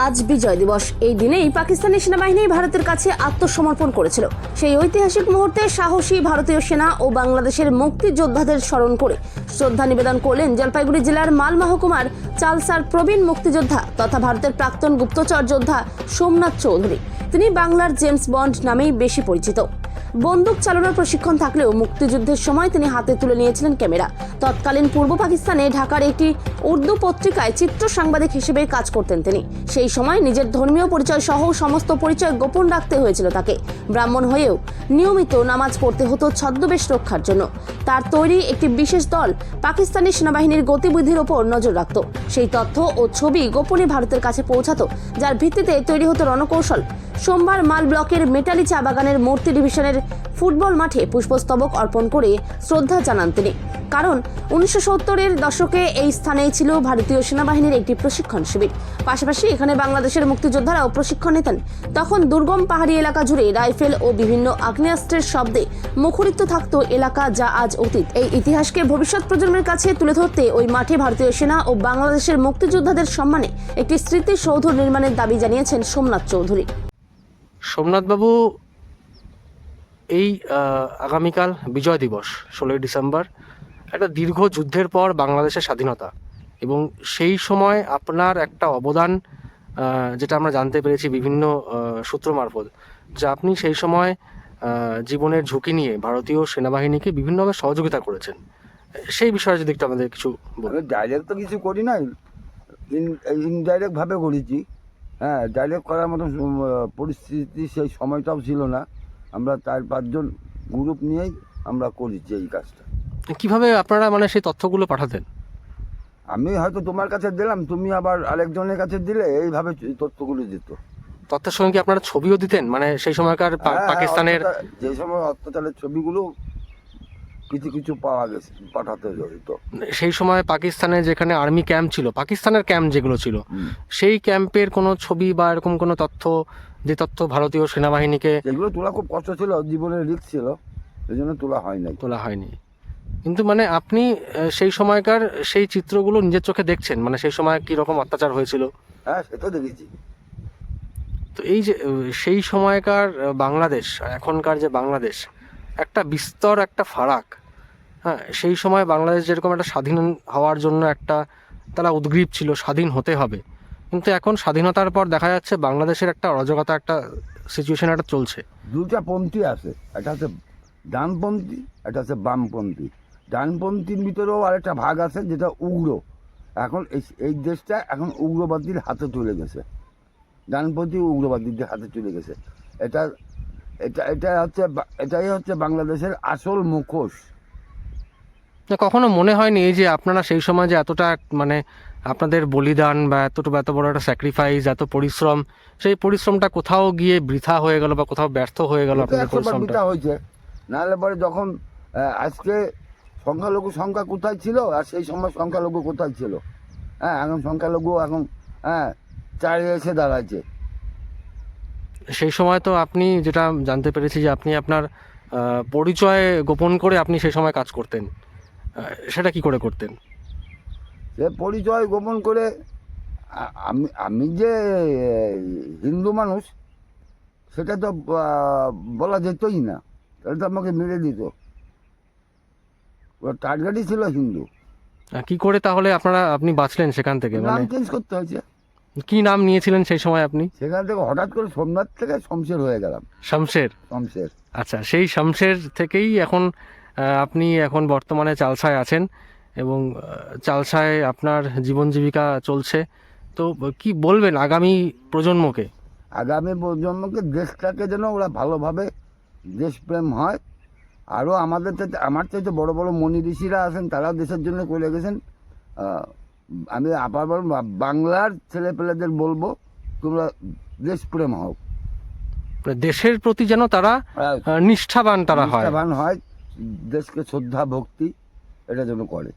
আজ বিজয় দিবস। এই দিনেই পাকিস্তানি সেনাবাহিনী ভারতের কাছে আত্মসমর্পণ করেছিল। সেই ঐতিহাসিক মুহূর্তে সাহসী ভারতীয় সেনা ও বাংলাদেশের মুক্তিযোদ্ধাদের স্মরণ করে শ্রদ্ধা নিবেদন করলেন জলপাইগুড়ি জেলার মাল মহকুমার চালসার প্রবীণ মুক্তিযোদ্ধা তথা ভারতের প্রাক্তন গুপ্তচর যোদ্ধা সোমনাথ চৌধুরী। তিনি বাংলার জেমস বন্ড নামেই বেশি পরিচিত। বন্দুক চালানোর প্রশিক্ষণ থাকলেও মুক্তিযুদ্ধের সময় তিনি হাতে তুলে নিয়েছিলেন ক্যামেরা। তৎকালীন পূর্ব পাকিস্তানে ঢাকার একটি উর্দু পত্রিকায় চিত্র সাংবাদিক হিসেবে কাজ করতেন তিনি। সেই সময় নিজের ধর্মীয় পরিচয় সহ সমস্ত পরিচয় গোপন রাখতে হয়েছিল তাকে। ব্রাহ্মণ হয়েও নিয়মিত নামাজ পড়তে হতো ছদ্মবেশ রক্ষার জন্য। তার তৈরি একটি বিশেষ দল পাকিস্তানি সেনাবাহিনীর গতিবিধির ওপর নজর রাখত। সেই তথ্য ও ছবি গোপনে ভারতের কাছে পৌঁছাতো, যার ভিত্তিতে তৈরি হতো রণকৌশল। সোমবার মাল ব্লকের মেটালি চা বাগানের মূর্তি ডিভিশনের ফুটবল মাঠে পুষ্পস্তবক অর্পণ করে শ্রদ্ধা জানান তিনি। কারণ 1970-এর দশকে এই স্থানেই ছিল ভারতীয় সেনাবাহিনীর একটি প্রশিক্ষণ শিবির। পাশাপাশি এখানে বাংলাদেশের মুক্তিযোদ্ধারাও প্রশিক্ষণ নিতেন। তখন দুর্গম পাহাড়ি এলাকা জুড়ে রাইফেল ও বিভিন্ন আগ্নেয়াস্ত্রের শব্দে মুখরিত থাকত এলাকা, যা আজ অতীত। এই ইতিহাসকে ভবিষ্যৎ প্রজন্মের কাছে তুলে ধরতে ওই মাঠে ভারতীয় সেনা ও বাংলাদেশের মুক্তিযোদ্ধাদের সম্মানে একটি স্মৃতিসৌধ নির্মাণের দাবি জানিয়েছেন সোমনাথ চৌধুরী। সোমনাথবাবু, এই আগামীকাল বিজয় দিবস 16ই ডিসেম্বর, একটা দীর্ঘ যুদ্ধের পর বাংলাদেশের স্বাধীনতা, এবং সেই সময় আপনার একটা অবদান, যেটা আমরা জানতে পেরেছি বিভিন্ন সূত্র মারফত, যে আপনি সেই সময় জীবনের ঝুঁকি নিয়ে ভারতীয় সেনাবাহিনীকে বিভিন্নভাবে সহযোগিতা করেছেন। সেই বিষয়ে যদি একটু আমাদের কিছু বলুন। ডাইরেক্ট তো কিছু করি নাই, ইনডাইরেক্টভাবে করেছি। হ্যাঁ, ডাইরেক্ট করার মতো পরিস্থিতি সেই সময়টাও ছিল না। আমরা 4-5 জন গ্রুপ নিয়েই আমরা করেছি এই কাজটা। কিভাবে আপনারা সেই তথ্যগুলো পাঠাতেন? আমি হয়তো তোমার কাছে দিলাম, তুমি আবার আরেকজনের কাছে দিলে, এইভাবে তথ্যগুলো দিত। তথ্যের সঙ্গে কি আপনারা ছবিও দিতেন? সেই সময়কার পাকিস্তানের যে সময় অত্যাচারের ছবিগুলো কিছু কিছু পাওয়া গেছে, পাঠাতে হতো। সেই সময় পাকিস্তানের যেখানে আর্মি ক্যাম্প ছিল, পাকিস্তানের ক্যাম্প যেগুলো ছিল, সেই ক্যাম্পের কোনো ছবি বা এরকম কোনো তথ্য, যে তথ্য ভারতীয় সেনাবাহিনীকে, এগুলো তোলা খুব কষ্ট ছিল, জীবনের রিস্ক ছিল, এই জন্য তোলা হয়নি। কিন্তু আপনি সেই সময়কার সেই চিত্রগুলো নিজের চোখে দেখছেন, সেই সময় কি রকম অত্যাচার হয়েছিল। হ্যাঁ, সেটা দেখেছি। তো এই যে সেই সময়কার বাংলাদেশ আর এখনকার যে বাংলাদেশ, একটা বিস্তর একটা ফারাক। হ্যাঁ, সেই সময় বাংলাদেশ যেরকম একটা স্বাধীন হওয়ার জন্য তারা উদ্গ্রীব ছিল, স্বাধীন হতে হবে, কিন্তু এখন স্বাধীনতার পর দেখা যাচ্ছে বাংলাদেশের একটা অরাজকতা, একটা সিচুয়েশন একটা চলছে। দুটা পন্থী আছে, একটা হচ্ছে ডানপন্থী, একটা হচ্ছে বামপন্থী। ডানপন্থীর ভিতরেও আরেকটা ভাগ আছে যেটা উগ্র। এখন এই দেশটা এখন উগ্রবাদীর হাতে চলে গেছে, ডানপন্থী উগ্রবাদীদের হাতে চলে গেছে। এটাই হচ্ছে বাংলাদেশের আসল মুখোশ। কখনো মনে হয়নি এই যে আপনারা সেই সময় যে এতটা আপনাদের বলিদান বা এত বড় একটা স্যাক্রিফাইস, এত পরিশ্রম, সেই পরিশ্রমটা কোথাও গিয়ে বৃথা হয়ে গেল বা কোথাও ব্যর্থ হয়ে গেল? আপনাদের পরিশ্রমটা হয়েছে, নাহলে পরে যখন আজকে সংখ্যালঘু সংখ্যা কোথায় ছিল আর সেই সময় সংখ্যালঘু কোথায় ছিল? হ্যাঁ, এখন সংখ্যালঘু চারিয়ে এসে দাঁড়াচ্ছে। সেই সময় তো আপনি, যেটা জানতে পেরেছি, যে আপনি আপনার পরিচয় গোপন করে আপনি সেই সময় কাজ করতেন। সেটা কি করে করতেন? সে পরিচয় গোপন করে আমি যে হিন্দু মানুষ সেটা তো বলা যেতই না, তাহলে তো আমাকে মেরে দিত। ওর টার্গেটই ছিল হিন্দু। কি করে তাহলে আপনি বাঁচলেন সেখান থেকে? নাম চেঞ্জ করতে হয়েছে। কি নাম নিয়েছিলেন সেই সময় আপনি? সেখান থেকে হঠাৎ করে সোমনাথ থেকে শমশের হয়ে গেলাম। শমশের। আচ্ছা, সেই শমশের থেকেই আপনি এখন বর্তমানে চালসায় আছেন, এবং চালসায় আপনার জীবন জীবিকা চলছে। তো কি বলবেন আগামী প্রজন্মকে? দেশটাকে যেন ওরা ভালোভাবে দেশপ্রেম হয়। আরও আমার চাইতে বড় বড় মনি ঋষিরা আছেন, তারাও দেশের জন্য করে গেছেন। আমি আবার বাংলার ছেলেপেলেদের বলবো, তোমরা দেশপ্রেম হও, দেশের প্রতি যেন তারা নিষ্ঠাবান হয়, দেশকে শ্রদ্ধা ভক্তি এটা যেন করে।